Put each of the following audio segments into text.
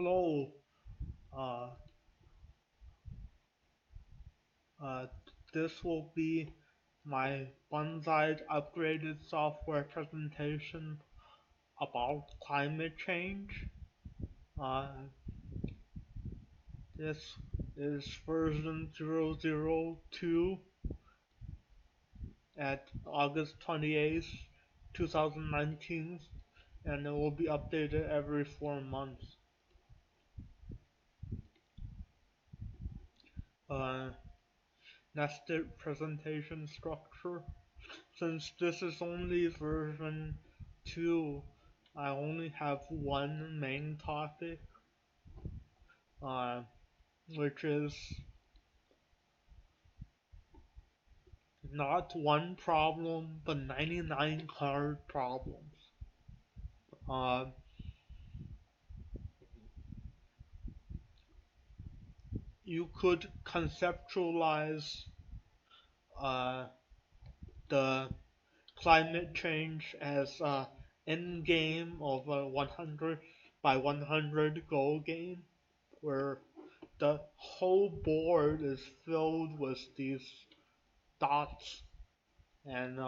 Hello. Uh, uh, this will be my Bonsai upgraded software presentation about climate change. Uh, this is version 002 at August 28th, 2019, and it will be updated every 4 months. Uh, Nested presentation structure. Since this is only version 2, I only have one main topic, uh, which is not one problem, but 99 hard problems. Uh, you could conceptualize uh, the climate change as an end game of a 100 by 100 goal game, where the whole board is filled with these dots and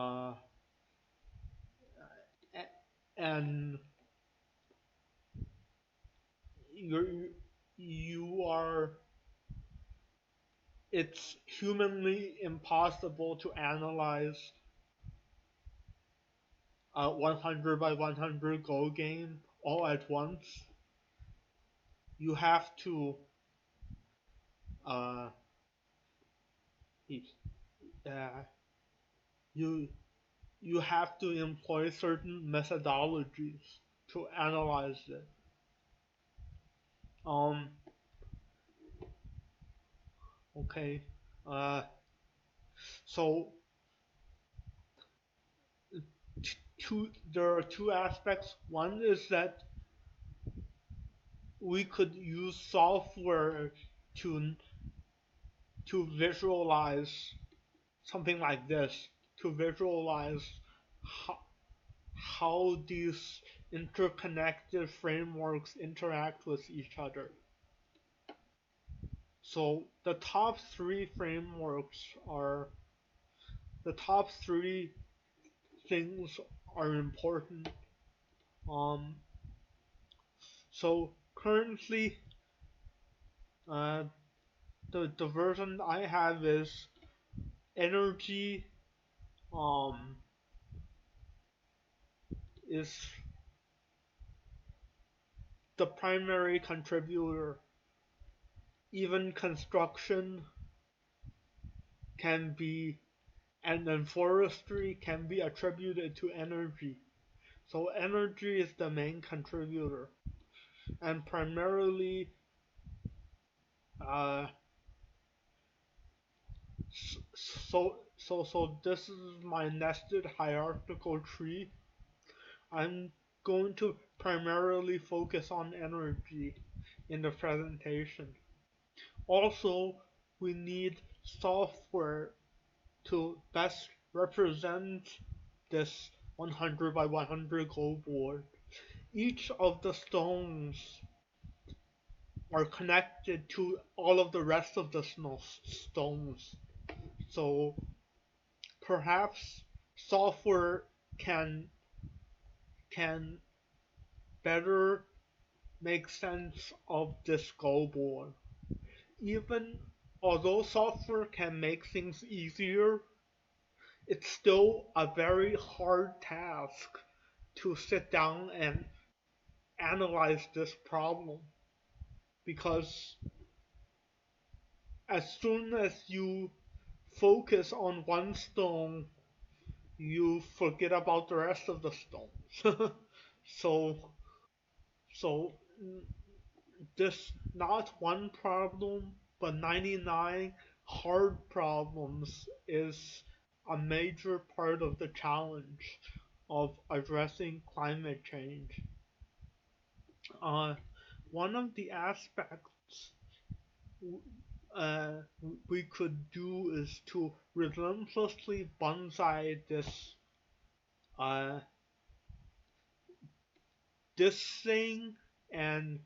and you you are it's humanly impossible to analyze a 100 by 100 goal game all at once. You have to uh, uh you you have to employ certain methodologies to analyze it. Um, okay. Uh, so there are two aspects. One is that we could use software to to visualize something like this, to visualize how, how these interconnected frameworks interact with each other. So the top three things are important. Um, so currently, uh, the version I have is energy um, is the primary contributor. Even construction can be, and then forestry can be attributed to energy. So energy is the main contributor, and primarily, uh, so this is my nested hierarchical tree. I'm going to primarily focus on energy in the presentation. Also, we need software to best represent this 100 by 100 goal board. Each of the stones are connected to all of the rest of the stones. So perhaps software can can better make sense of this goal board. Even although software can make things easier, it's still a very hard task to sit down and analyze this problem, because as soon as you focus on one stone, you forget about the rest of the stones. so so this not one problem but 99 hard problems is a major part of the challenge of addressing climate change. Uh, One of the aspects uh, we could do is to relentlessly bonsai uh, this thing and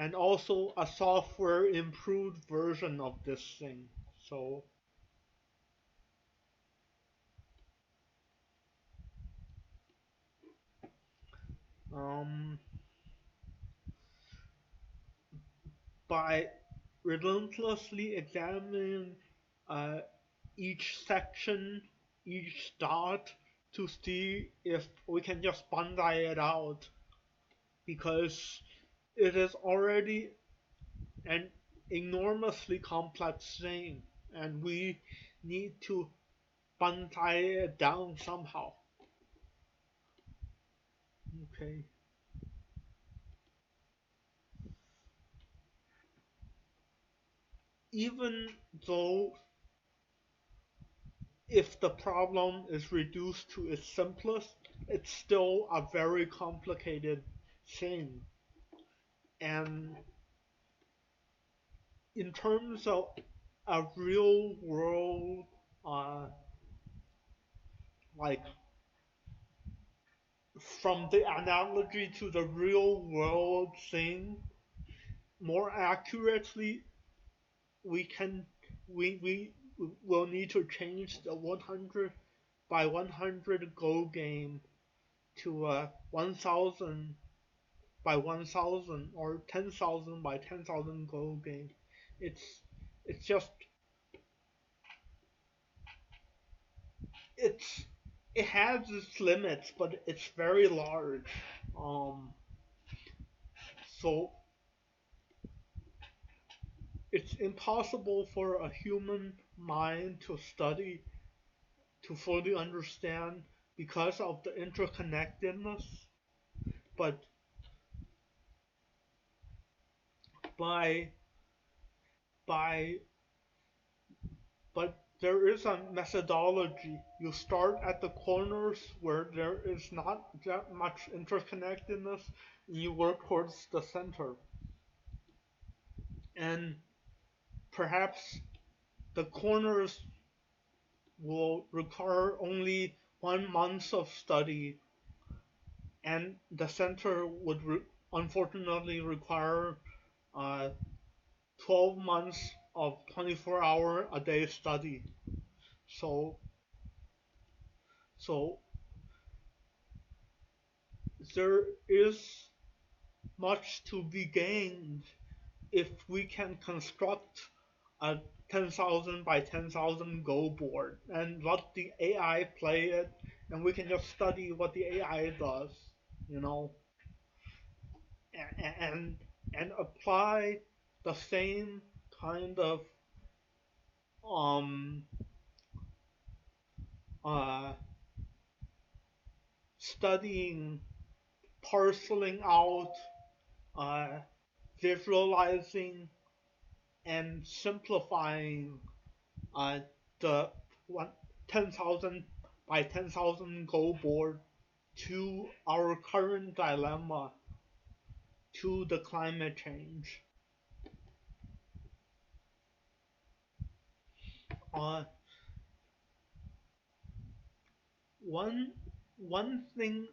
and also a software improved version of this thing. So um, by relentlessly examining uh, each section, each dot, to see if we can just Bandai it out, because it is already an enormously complex thing, and we need to Bandai it down somehow. Okay. Even though if the problem is reduced to its simplest, it's still a very complicated thing. And in terms of a real world, uh, like from the analogy to the real world thing, more accurately, we can we will need to change the 100 by 100 Go game to a 1000 by 1000 or 10,000 by 10,000 Go game. It's it's just it's it has its limits, but it's very large. Um, so it's impossible for a human mind to study to fully understand because of the interconnectedness. But by by but there is a methodology. You start at the corners where there is not that much interconnectedness, and you work towards the center. And perhaps the corners will require only 1 month of study, and the center would unfortunately require 12 months of 24-hour a day study. So, so there is much to be gained if we can construct a 10,000 by 10,000 Go board and let the AI play it, and we can just study what the AI does, you know, and and apply the same kind of um uh studying, parceling out, uh visualizing, and simplifying uh, the one 10,000 by 10,000 Go board to our current dilemma, to the climate change. Uh, one one thing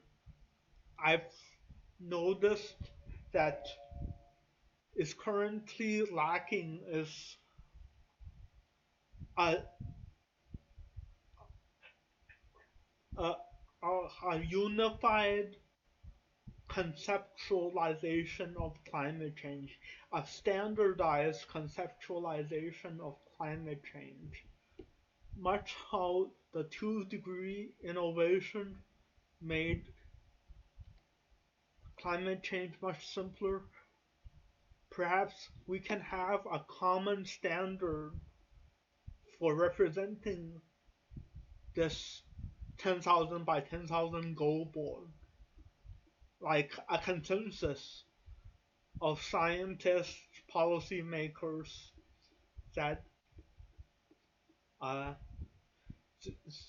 I've noticed that is currently lacking is a, a, a unified conceptualization of climate change, a standardized conceptualization of climate change. Much how the 2-degree innovation made climate change much simpler, perhaps we can have a common standard for representing this 10,000 by 10,000 Go board, like a consensus of scientists, policymakers, that uh,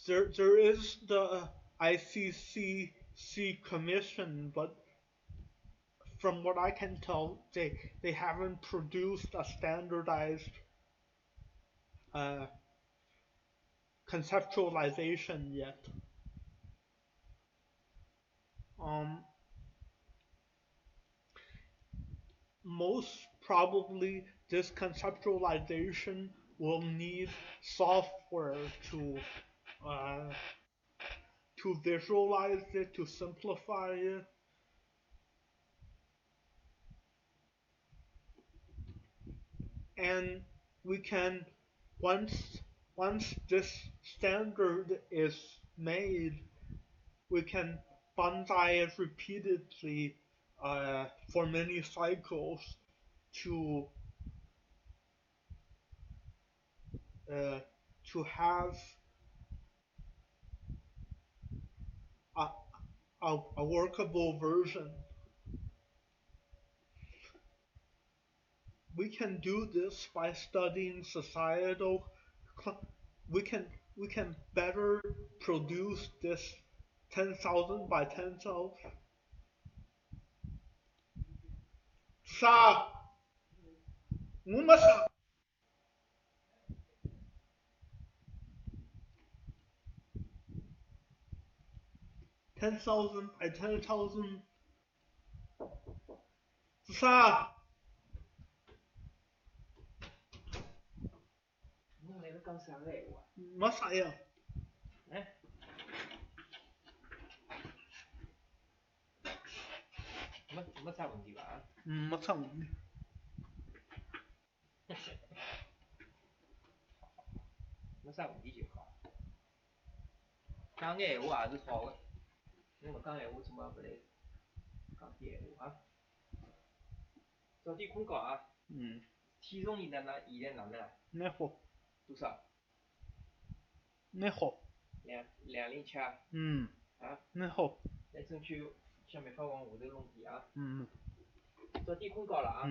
there is the ICCC commission, but from what I can tell, they haven't produced a standardized uh, conceptualization yet. Um, most probably this conceptualization will need software uh, to visualize it, to simplify it, and we can once once this standard is made, we can bonsai it repeatedly for many cycles to uh, to have a, a workable version. We can do this by studying societal. We can we can better produce this 10,000 by 10,000. Sa, sa 10,000 by 10,000. Sa, 侬辣盖讲啥个闲话？没啥呀。哎，没啥问题吧？没啥问题。没啥问题就好。讲眼闲话也是好的，侬勿讲闲话，怎么勿来讲点闲话啊？早点困觉啊！体重现在哪能啊？蛮好。多少？蛮好。207。啊？蛮好。来争取想办法往下头弄点啊！早点困觉了啊！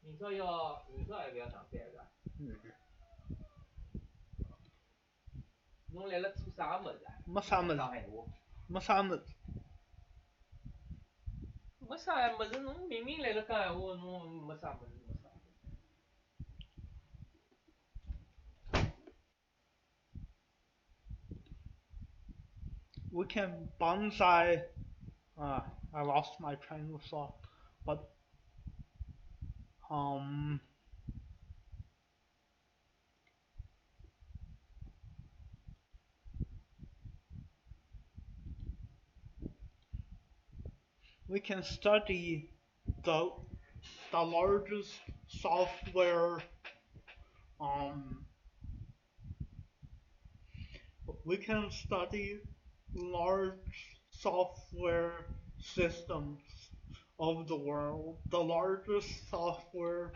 明朝要勿要上班个？侬辣辣做啥个物事啊？没啥物事。讲闲话。没啥物事。没啥物事，侬明明辣辣讲闲话，侬没啥物事。We can bonsai. I lost my train of thought, but we can study the largest software. We can study large software systems of the world. The largest software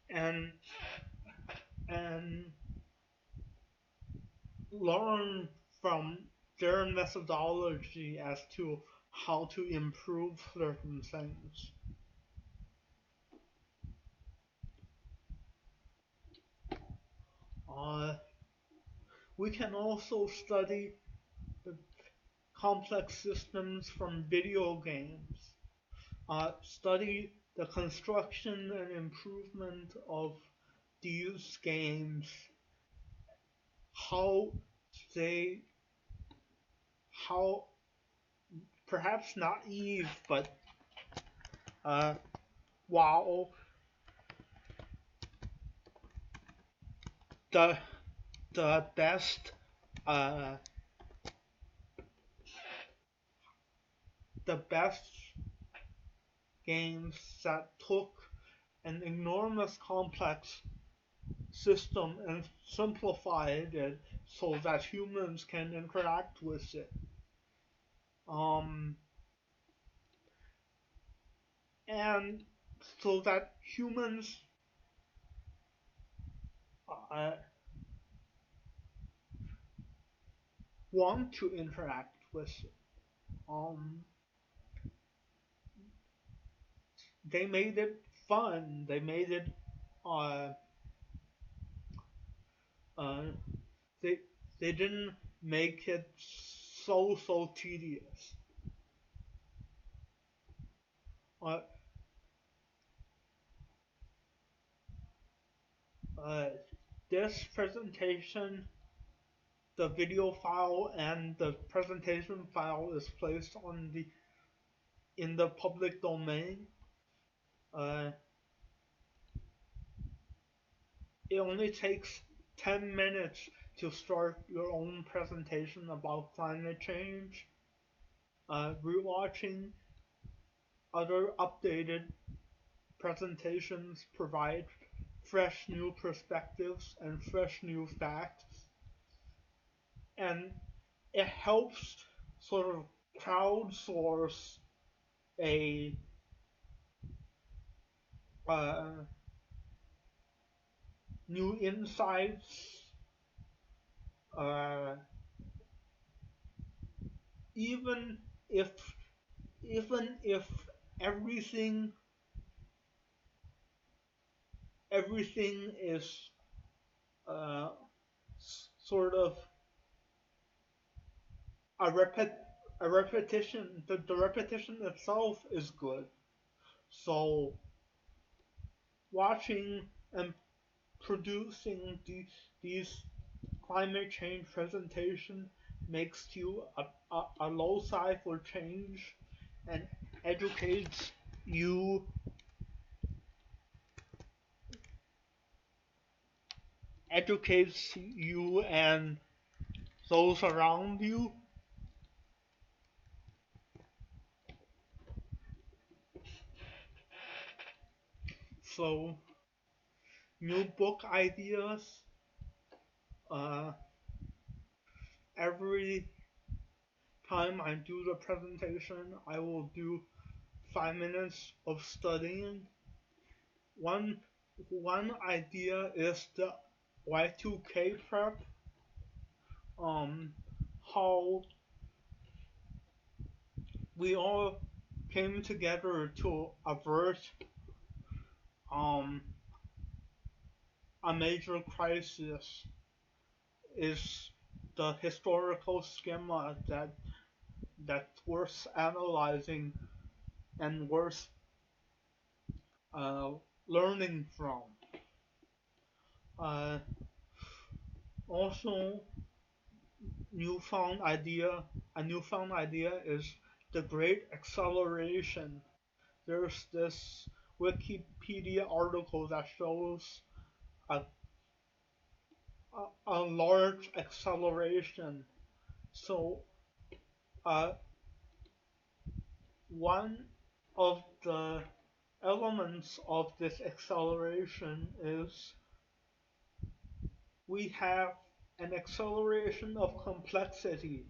and learn from their methodology as to how to improve certain things. We can also study the complex systems from video games. Study the construction and improvement of these games, how perhaps naive, but while the best games that took an enormous complex system and simplified it so that humans can interact with it. And so that humans want to interact with it. They made it fun. They made it they didn't make it so tedious. Uh, this presentation, the video file and the presentation file is placed on the in the public domain. Uh, it only takes 10 minutes to start your own presentation about climate change. Rewatching other updated presentations provide fresh new perspectives and fresh new facts, and it helps sort of crowdsource a uh, new insights, uh, even if even if everything everything is uh, sort of a a repetition. The repetition itself is good. So watching and producing these climate change presentation makes you a loci for change and educates you educates you and those around you. So new book ideas. Uh, every time I do the presentation, I will do 5 minutes of studying. One one idea is the Y2K prep. Um, how we all came together to avert um a major crisis is the historical schema that's worth analyzing and worth uh, learning from. Uh, also, newfound idea a newfound idea is the Great Acceleration. There's this Wikipedia article that shows a, a large acceleration. So, uh, one of the elements of this acceleration is we have an acceleration of complexity.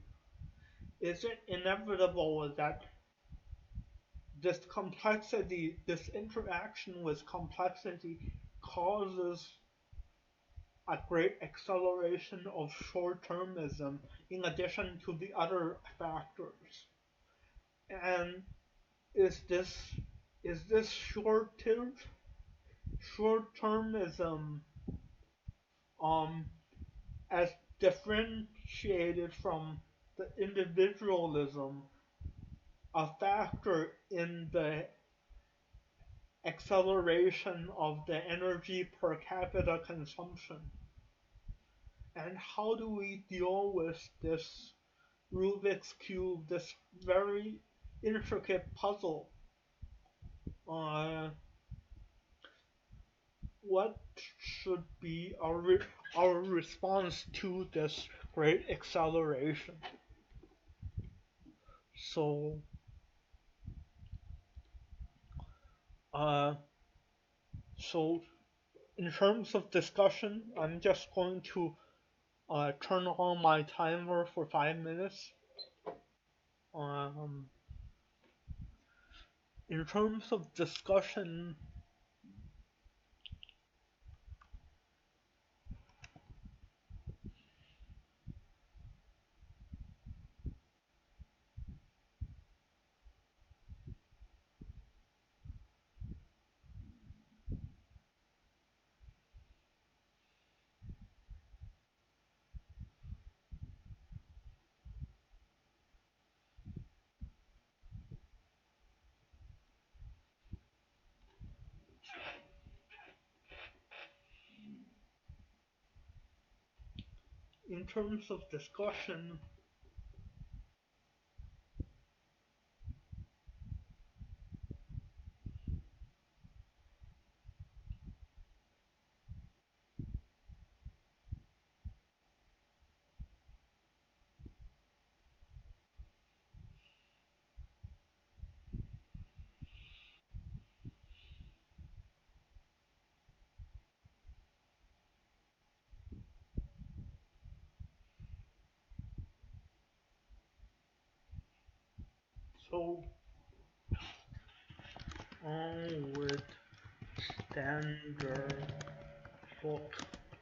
Is it inevitable that this complexity, this interaction with complexity, causes a great acceleration of short-termism in addition to the other factors? And is this short-termism um as differentiated from the individualism a factor in the acceleration of the energy per capita consumption? And how do we deal with this Rubik's Cube, this very intricate puzzle? Uh, what should be our response to this great acceleration? So, uh, so in terms of discussion, I'm just going to turn on my timer for 5 minutes. Um, in terms of discussion, in terms of discussion, so would standard look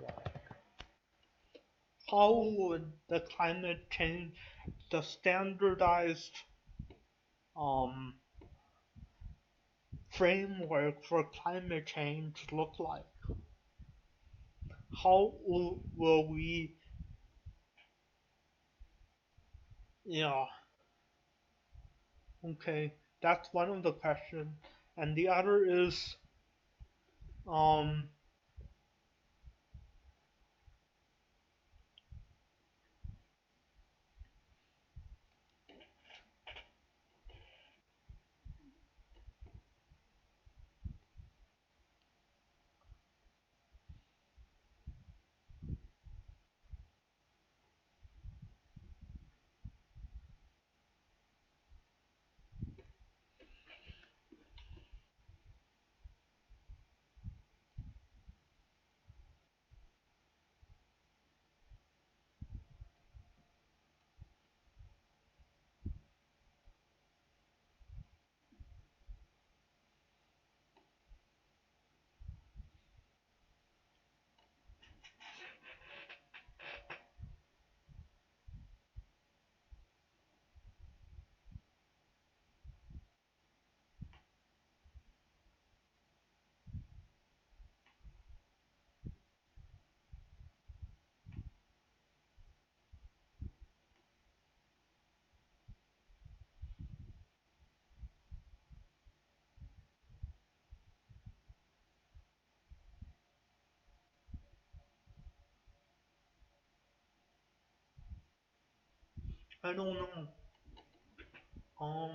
like? How would the climate change, the standardized um, framework for climate change look like? How will we, yeah, okay, that's one of the questions. And the other is, um, I don't know. Um,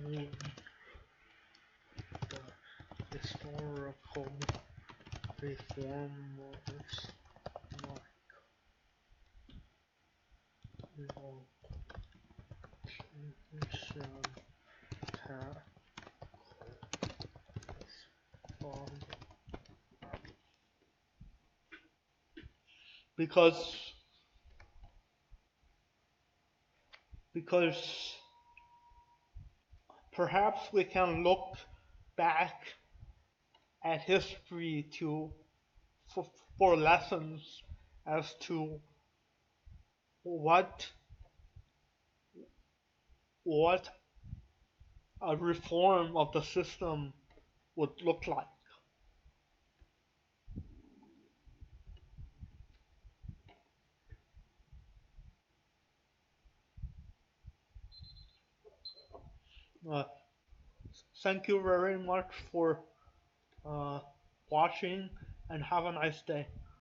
would the historical reformers like relocation tax fund? Because because perhaps we can look back at history to for, for lessons as to what what a reform of the system would look like. Uh, Thank you very much for uh, watching and have a nice day.